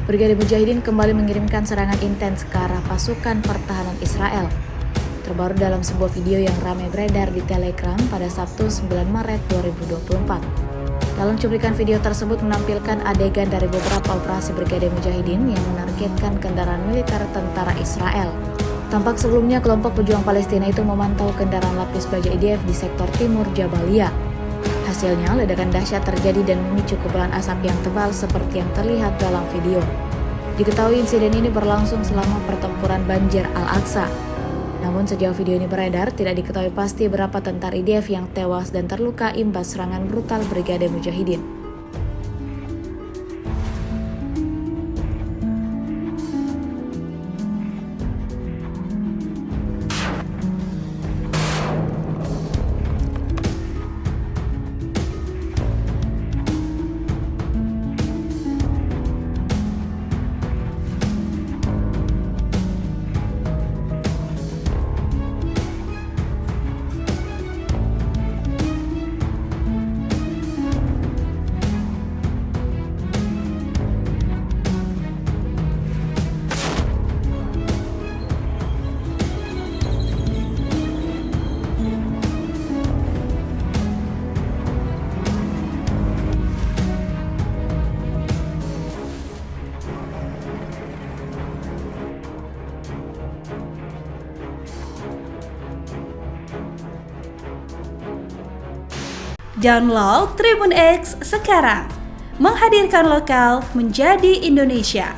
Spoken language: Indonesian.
Brigade Mujahidin kembali mengirimkan serangan intens ke arah pasukan pertahanan Israel. Terbaru dalam sebuah video yang ramai beredar di Telegram pada Sabtu 9 Maret 2024. Dalam cuplikan video tersebut menampilkan adegan dari beberapa operasi Brigade Mujahidin yang menargetkan kendaraan militer tentara Israel. Tampak sebelumnya kelompok pejuang Palestina itu memantau kendaraan lapis baja IDF di sektor timur Jabalia. Hasilnya, ledakan dahsyat terjadi dan memicu kepulan asap yang tebal seperti yang terlihat dalam video. Diketahui insiden ini berlangsung selama pertempuran Banjir Al-Aqsa. Namun sejauh video ini beredar, tidak diketahui pasti berapa tentara IDF yang tewas dan terluka imbas serangan brutal Brigade Mujahidin. Download Tribun X sekarang, menghadirkan lokal menjadi Indonesia.